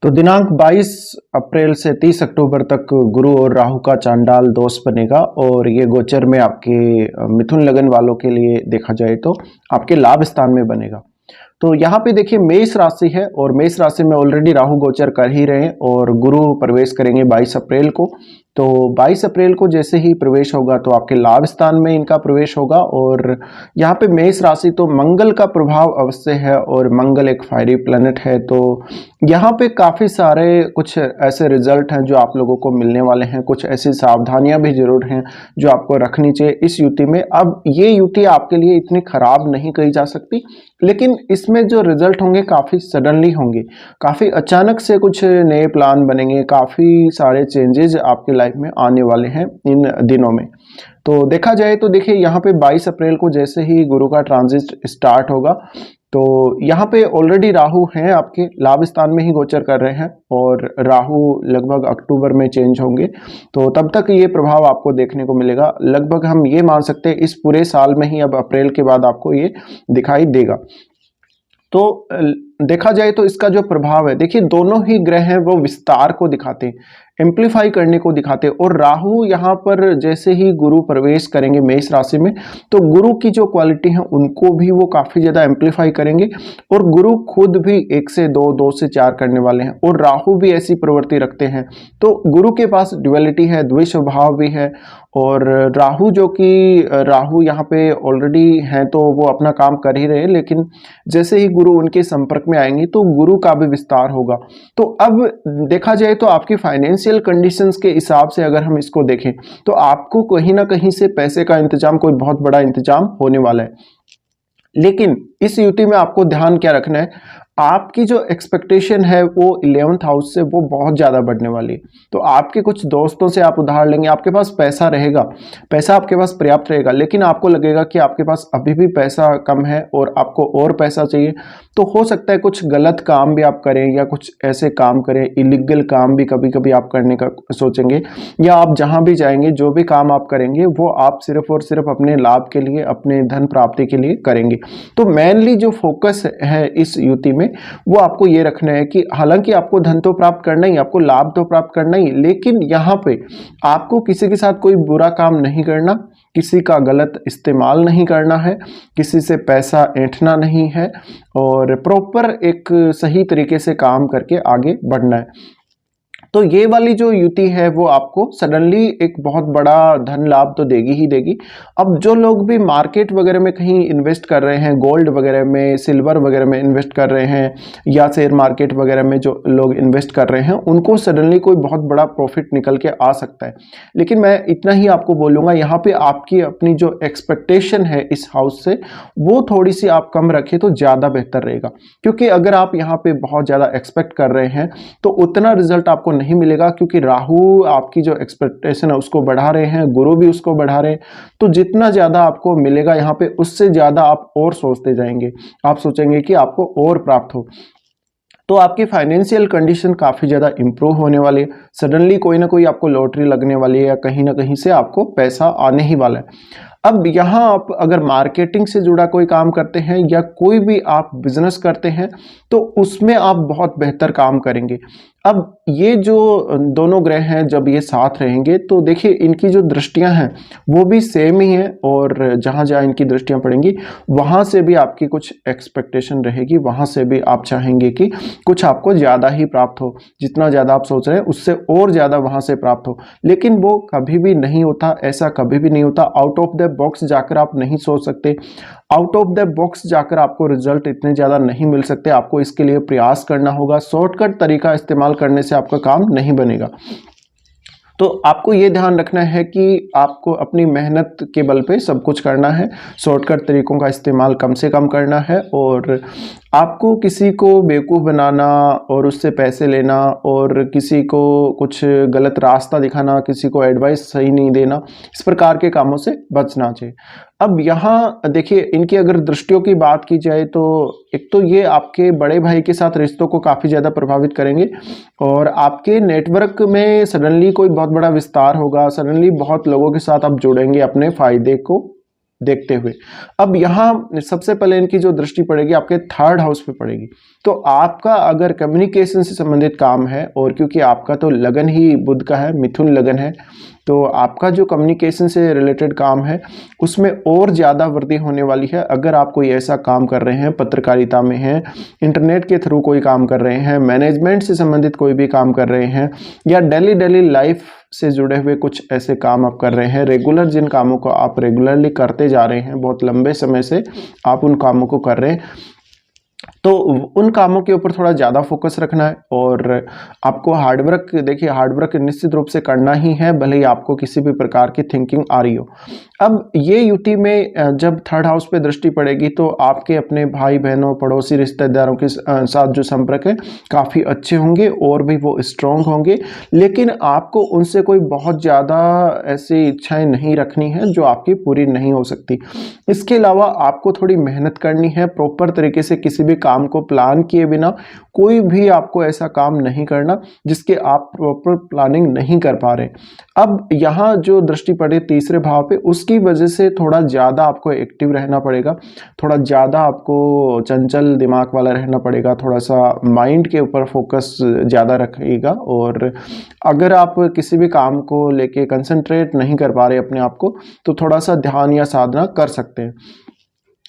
तो दिनांक 22 अप्रैल से 30 अक्टूबर तक गुरु और राहु का चांडाल दोष बनेगा और ये गोचर में आपके मिथुन लगन वालों के लिए देखा जाए तो आपके लाभ स्थान में बनेगा। तो यहाँ पे देखिए मेष राशि है और मेष राशि में ऑलरेडी राहु गोचर कर ही रहे हैं और गुरु प्रवेश करेंगे 22 अप्रैल को। तो 22 अप्रैल को जैसे ही प्रवेश होगा तो आपके लाभ स्थान में इनका प्रवेश होगा और यहाँ पे मेष राशि तो मंगल का प्रभाव अवश्य है और मंगल एक फायरी प्लैनेट है। तो यहाँ पे काफ़ी सारे कुछ ऐसे रिजल्ट हैं जो आप लोगों को मिलने वाले हैं, कुछ ऐसी सावधानियां भी जरूर हैं जो आपको रखनी चाहिए इस युति में। अब ये युति आपके लिए इतनी खराब नहीं कही जा सकती, लेकिन इसमें जो रिजल्ट होंगे काफ़ी सडनली होंगे, काफ़ी अचानक से कुछ नए प्लान बनेंगे, काफ़ी सारे चेंजेस आपकी लाइफ में आने वाले हैं इन दिनों में। तो देखा जाए तो देखिए यहाँ पे 22 अप्रैल को जैसे ही गुरु का ट्रांजिट स्टार्ट होगा तो यहाँ पे ऑलरेडी राहु हैं आपके लाभ स्थान में ही गोचर कर रहे हैं और राहु लगभग अक्टूबर में चेंज होंगे। तो तब तक ये प्रभाव आपको देखने को मिलेगा। लगभग हम ये मान सकते हैं इस पूरे साल में ही, अब अप्रैल के बाद आपको ये दिखाई देगा। तो देखा जाए तो इसका जो प्रभाव है, देखिए दोनों ही ग्रह हैं वो विस्तार को दिखाते हैं, एम्प्लीफाई करने को दिखाते हैं। और राहु यहाँ पर जैसे ही गुरु प्रवेश करेंगे मेष राशि में तो गुरु की जो क्वालिटी है उनको भी वो काफ़ी ज़्यादा एम्प्लीफाई करेंगे और गुरु खुद भी 1 से 2, 2 से 4 करने वाले हैं और राहु भी ऐसी प्रवृत्ति रखते हैं। तो गुरु के पास ड्युअलिटी है, द्विस्वभाव भी है। और राहु जो कि राहु यहाँ पे ऑलरेडी हैं तो वो अपना काम कर ही रहे हैं, लेकिन जैसे ही गुरु उनके संपर्क में आएंगे तो गुरु का भी विस्तार होगा। तो अब देखा जाए तो आपकी फाइनेंशियल कंडीशंस के हिसाब से अगर हम इसको देखें तो आपको कहीं ना कहीं से पैसे का इंतजाम, कोई बहुत बड़ा इंतजाम होने वाला है। लेकिन इस युति में आपको ध्यान क्या रखना है, आपकी जो एक्सपेक्टेशन है वो 11th हाउस से वो बहुत ज़्यादा बढ़ने वाली है। तो आपके कुछ दोस्तों से आप उधार लेंगे, आपके पास पैसा रहेगा, पैसा आपके पास पर्याप्त रहेगा, लेकिन आपको लगेगा कि आपके पास अभी भी पैसा कम है और आपको और पैसा चाहिए। तो हो सकता है कुछ गलत काम भी आप करें या कुछ ऐसे काम करें, इलीगल काम भी कभी कभी आप करने का सोचेंगे, या आप जहाँ भी जाएंगे जो भी काम आप करेंगे वो आप सिर्फ और सिर्फ अपने लाभ के लिए, अपने धन प्राप्ति के लिए करेंगे। तो मेनली जो फोकस है इस युति में वो आपको ये रखना है कि हालांकि आपको धन तो प्राप्त करना ही, आपको लाभ तो प्राप्त करना ही, लेकिन यहाँ पे आपको किसी के साथ कोई बुरा काम नहीं करना, किसी का गलत इस्तेमाल नहीं करना है, किसी से पैसा ऐंठना नहीं है और प्रॉपर एक सही तरीके से काम करके आगे बढ़ना है। तो ये वाली जो युति है वो आपको सडनली एक बहुत बड़ा धन लाभ तो देगी ही देगी। अब जो लोग भी मार्केट वगैरह में कहीं इन्वेस्ट कर रहे हैं, गोल्ड वगैरह में, सिल्वर वगैरह में इन्वेस्ट कर रहे हैं या शेयर मार्केट वगैरह में जो लोग इन्वेस्ट कर रहे हैं, उनको सडनली कोई बहुत बड़ा प्रॉफिट निकल के आ सकता है। लेकिन मैं इतना ही आपको बोलूँगा, यहाँ पे आपकी अपनी जो एक्सपेक्टेशन है इस हाउस से वो थोड़ी सी आप कम रखें तो ज़्यादा बेहतर रहेगा। क्योंकि अगर आप यहाँ पे बहुत ज़्यादा एक्सपेक्ट कर रहे हैं तो उतना रिजल्ट आपको नहीं मिलेगा, क्योंकि राहु आपकी जो एक्सपेक्टेशन है उसको बढ़ा रहे हैं, गुरु भी उसको बढ़ा रहे हैं। तो जितना ज़्यादा आपको मिलेगा यहाँ पे उससे ज़्यादा आप और सोचते जाएंगे, आप सोचेंगे कि आपको और प्राप्त हो। तो आपकी फाइनेंशियल कंडीशन काफ़ी ज़्यादा इंप्रूव होने वाली है। सडनली कोई ना कोई आपको लॉटरी लगने वाली है या कहीं ना कहीं से आपको पैसा आने ही वाला है। अब यहाँ आप अगर मार्केटिंग से जुड़ा कोई काम करते हैं या कोई भी आप बिजनेस करते हैं तो उसमें आप बहुत बेहतर काम करेंगे। अब ये जो दोनों ग्रह हैं जब ये साथ रहेंगे तो देखिए इनकी जो दृष्टियां हैं वो भी सेम ही हैं और जहाँ जहाँ इनकी दृष्टियां पड़ेंगी वहाँ से भी आपकी कुछ एक्सपेक्टेशन रहेगी, वहाँ से भी आप चाहेंगे कि कुछ आपको ज़्यादा ही प्राप्त हो, जितना ज़्यादा आप सोच रहे हैं उससे और ज़्यादा वहाँ से प्राप्त हो। लेकिन वो कभी भी नहीं होता, ऐसा कभी भी नहीं होता। आउट ऑफ द बॉक्स जाकर आप नहीं सोच सकते, आउट ऑफ द बॉक्स जाकर आपको रिजल्ट इतने ज़्यादा नहीं मिल सकते। आपको इसके लिए प्रयास करना होगा, शॉर्टकट तरीका इस्तेमाल करने से आपका काम नहीं बनेगा। तो आपको ये ध्यान रखना है कि आपको अपनी मेहनत के बल पे सब कुछ करना है, शॉर्टकट तरीकों का इस्तेमाल कम से कम करना है और आपको किसी को बेवकूफ़ बनाना और उससे पैसे लेना और किसी को कुछ गलत रास्ता दिखाना, किसी को एडवाइस सही नहीं देना, इस प्रकार के कामों से बचना चाहिए। अब यहाँ देखिए इनकी अगर दृष्टियों की बात की जाए तो एक तो ये आपके बड़े भाई के साथ रिश्तों को काफ़ी ज़्यादा प्रभावित करेंगे और आपके नेटवर्क में सडनली कोई बहुत बड़ा विस्तार होगा, सडनली बहुत लोगों के साथ आप जुड़ेंगे अपने फ़ायदे को देखते हुए। अब यहाँ सबसे पहले इनकी जो दृष्टि पड़ेगी आपके थर्ड हाउस पे पड़ेगी। तो आपका अगर कम्युनिकेशन से संबंधित काम है, और क्योंकि आपका तो लगन ही बुध का है, मिथुन लगन है, तो आपका जो कम्युनिकेशन से रिलेटेड काम है उसमें और ज़्यादा वृद्धि होने वाली है। अगर आप कोई ऐसा काम कर रहे हैं, पत्रकारिता में हैं, इंटरनेट के थ्रू कोई काम कर रहे हैं, मैनेजमेंट से संबंधित कोई भी काम कर रहे हैं, या डेली लाइफ से जुड़े हुए कुछ ऐसे काम आप कर रहे हैं, रेगुलर जिन कामों को आप रेगुलरली करते जा रहे हैं, बहुत लंबे समय से आप उन कामों को कर रहे हैं, तो उन कामों के ऊपर थोड़ा ज़्यादा फोकस रखना है। और आपको हार्डवर्क, देखिए हार्डवर्क निश्चित रूप से करना ही है, भले ही आपको किसी भी प्रकार की थिंकिंग आ रही हो। अब ये यूटी में जब थर्ड हाउस पे दृष्टि पड़ेगी तो आपके अपने भाई बहनों, पड़ोसी, रिश्तेदारों के साथ जो संपर्क है काफ़ी अच्छे होंगे और भी वो स्ट्रॉन्ग होंगे, लेकिन आपको उनसे कोई बहुत ज़्यादा ऐसी इच्छाएं नहीं रखनी है जो आपकी पूरी नहीं हो सकती। इसके अलावा आपको थोड़ी मेहनत करनी है, प्रॉपर तरीके से किसी भी काम को प्लान किए बिना कोई भी आपको ऐसा काम नहीं करना जिसके आप प्रॉपर प्लानिंग नहीं कर पा रहे। अब यहाँ जो दृष्टि पड़े तीसरे भाव पे, उसकी वजह से थोड़ा ज़्यादा आपको एक्टिव रहना पड़ेगा, थोड़ा ज़्यादा आपको चंचल दिमाग वाला रहना पड़ेगा, थोड़ा सा माइंड के ऊपर फोकस ज़्यादा रखिएगा। और अगर आप किसी भी काम को लेके कंसंट्रेट नहीं कर पा रहे अपने आप को, तो थोड़ा सा ध्यान या साधना कर सकते हैं।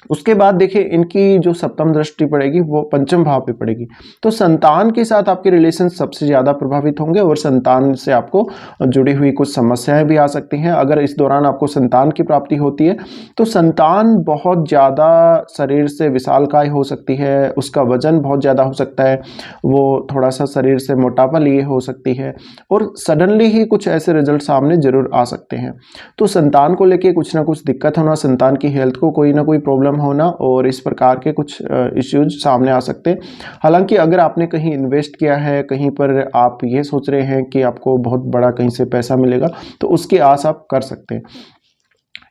उसके बाद देखिए इनकी जो सप्तम दृष्टि पड़ेगी वो पंचम भाव पे पड़ेगी, तो संतान के साथ आपके रिलेशन सबसे ज़्यादा प्रभावित होंगे और संतान से आपको जुड़ी हुई कुछ समस्याएं भी आ सकती हैं। अगर इस दौरान आपको संतान की प्राप्ति होती है तो संतान बहुत ज़्यादा शरीर से विशालकाय हो सकती है, उसका वजन बहुत ज़्यादा हो सकता है, वो थोड़ा सा शरीर से मोटापा लिए हो सकती है, और सडनली ही कुछ ऐसे रिजल्ट सामने जरूर आ सकते हैं। तो संतान को लेके कुछ ना कुछ दिक्कत होना, संतान की हेल्थ को कोई ना कोई प्रॉब्लम होना, और इस प्रकार के कुछ इश्यूज सामने आ सकते हैं। हालांकि अगर आपने कहीं इन्वेस्ट किया है, कहीं पर आप ये सोच रहे हैं कि आपको बहुत बड़ा कहीं से पैसा मिलेगा, तो उसकी आस आप कर सकते हैं।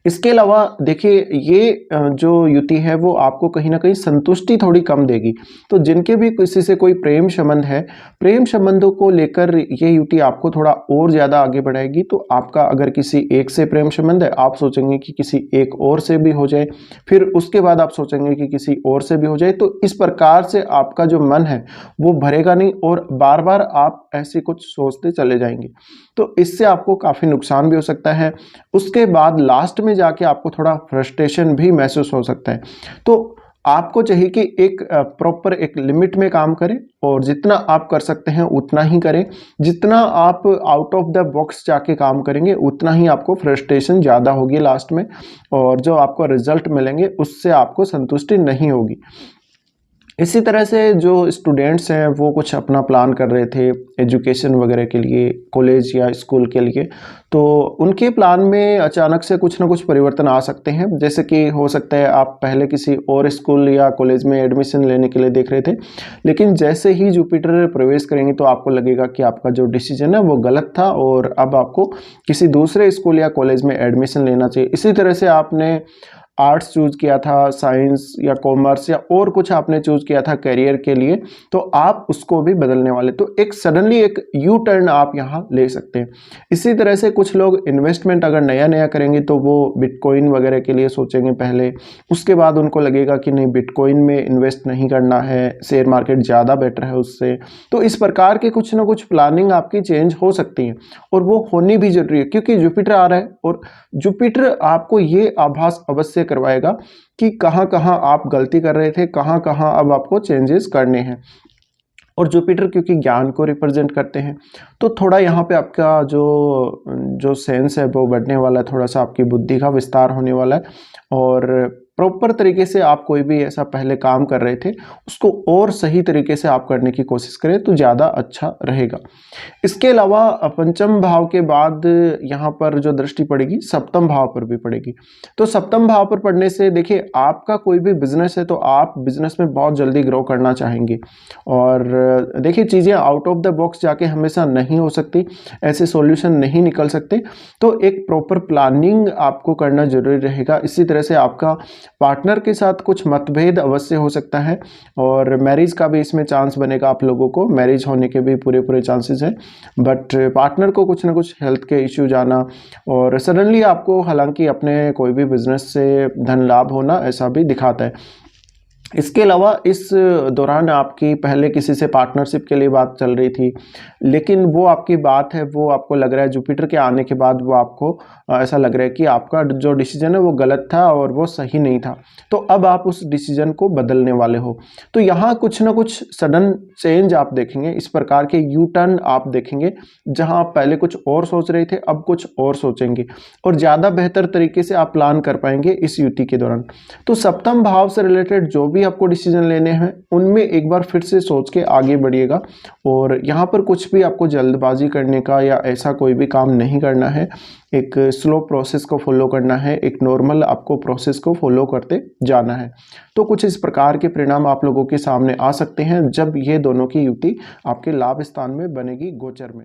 इसके अलावा देखिए ये जो युति है वो आपको कहीं ना कहीं संतुष्टि थोड़ी कम देगी। तो जिनके भी किसी से कोई प्रेम संबंध है, प्रेम संबंधों को लेकर ये युति आपको थोड़ा और ज़्यादा आगे बढ़ाएगी। तो आपका अगर किसी एक से प्रेम संबंध है, आप सोचेंगे कि किसी एक और से भी हो जाए, फिर उसके बाद आप सोचेंगे कि किसी और से भी हो जाए। तो इस प्रकार से आपका जो मन है वो भरेगा नहीं, और बार बार आप ऐसे कुछ सोचते चले जाएंगे, तो इससे आपको काफ़ी नुकसान भी हो सकता है। उसके बाद लास्ट में जाके आपको थोड़ा फ्रस्ट्रेशन भी महसूस हो सकता है। तो आपको चाहिए कि एक प्रॉपर एक लिमिट में काम करें, और जितना आप कर सकते हैं उतना ही करें। जितना आप आउट ऑफ द बॉक्स जाके काम करेंगे उतना ही आपको फ्रस्ट्रेशन ज़्यादा होगी लास्ट में, और जो आपको रिजल्ट मिलेंगे उससे आपको संतुष्टि नहीं होगी। इसी तरह से जो स्टूडेंट्स हैं वो कुछ अपना प्लान कर रहे थे एजुकेशन वगैरह के लिए, कॉलेज या स्कूल के लिए, तो उनके प्लान में अचानक से कुछ ना कुछ परिवर्तन आ सकते हैं। जैसे कि हो सकता है आप पहले किसी और स्कूल या कॉलेज में एडमिशन लेने के लिए देख रहे थे, लेकिन जैसे ही जुपिटर प्रवेश करेंगे तो आपको लगेगा कि आपका जो डिसीजन है वो गलत था, और अब आपको किसी दूसरे स्कूल या कॉलेज में एडमिशन लेना चाहिए। इसी तरह से आपने आर्ट्स चूज किया था, साइंस या कॉमर्स या और कुछ आपने चूज किया था करियर के लिए, तो आप उसको भी बदलने वाले, तो एक सडनली एक यू टर्न आप यहाँ ले सकते हैं। इसी तरह से कुछ लोग इन्वेस्टमेंट अगर नया नया करेंगे तो वो बिटकॉइन वगैरह के लिए सोचेंगे पहले, उसके बाद उनको लगेगा कि नहीं बिटकॉइन में इन्वेस्ट नहीं करना है, शेयर मार्केट ज़्यादा बेटर है उससे। तो इस प्रकार के कुछ ना कुछ प्लानिंग आपकी चेंज हो सकती है, और वो होनी भी जरूरी है, क्योंकि जुपिटर आ रहा है और जुपिटर आपको ये आभास अवश्य करवाएगा कि कहां कहां आप गलती कर रहे थे, कहां कहां अब आपको चेंजेस करने हैं। और जुपिटर क्योंकि ज्ञान को रिप्रेजेंट करते हैं, तो थोड़ा यहाँ पे आपका जो सेंस है वो बढ़ने वाला है, थोड़ा सा आपकी बुद्धि का विस्तार होने वाला है, और प्रॉपर तरीके से आप कोई भी ऐसा पहले काम कर रहे थे उसको और सही तरीके से आप करने की कोशिश करें तो ज़्यादा अच्छा रहेगा। इसके अलावा पंचम भाव के बाद यहाँ पर जो दृष्टि पड़ेगी सप्तम भाव पर भी पड़ेगी। तो सप्तम भाव पर पड़ने से देखिए आपका कोई भी बिजनेस है तो आप बिजनेस में बहुत जल्दी ग्रो करना चाहेंगे, और देखिए चीज़ें आउट ऑफ द बॉक्स जाके हमेशा नहीं हो सकती, ऐसे सॉल्यूशन नहीं निकल सकते, तो एक प्रॉपर प्लानिंग आपको करना जरूरी रहेगा। इसी तरह से आपका पार्टनर के साथ कुछ मतभेद अवश्य हो सकता है और मैरिज का भी इसमें चांस बनेगा, आप लोगों को मैरिज होने के भी पूरे चांसेस हैं। बट पार्टनर को कुछ ना कुछ हेल्थ के इश्यूज आना और सडनली आपको हालांकि अपने कोई भी बिजनेस से धन लाभ होना ऐसा भी दिखाता है। इसके अलावा इस दौरान आपकी पहले किसी से पार्टनरशिप के लिए बात चल रही थी, लेकिन वो आपकी बात है वो आपको लग रहा है जुपिटर के आने के बाद वो आपको ऐसा लग रहा है कि आपका जो डिसीजन है वो गलत था और वो सही नहीं था, तो अब आप उस डिसीजन को बदलने वाले हो। तो यहाँ कुछ ना कुछ सडन चेंज आप देखेंगे, इस प्रकार के यू टर्न आप देखेंगे, जहाँ आप पहले कुछ और सोच रहे थे अब कुछ और सोचेंगे और ज़्यादा बेहतर तरीके से आप प्लान कर पाएंगे इस युति के दौरान। तो सप्तम भाव से रिलेटेड जो भी आपको डिसीजन लेने हैं उनमें एक बार फिर से सोच के आगे बढ़िएगा और यहाँ पर कुछ भी आपको जल्दबाजी करने का या ऐसा कोई भी काम नहीं करना है। एक स्लो प्रोसेस को फॉलो करना है, एक नॉर्मल आपको प्रोसेस को फॉलो करते जाना है। तो कुछ इस प्रकार के परिणाम आप लोगों के सामने आ सकते हैं जब ये दोनों की युति आपके लाभ स्थान में बनेगी गोचर में।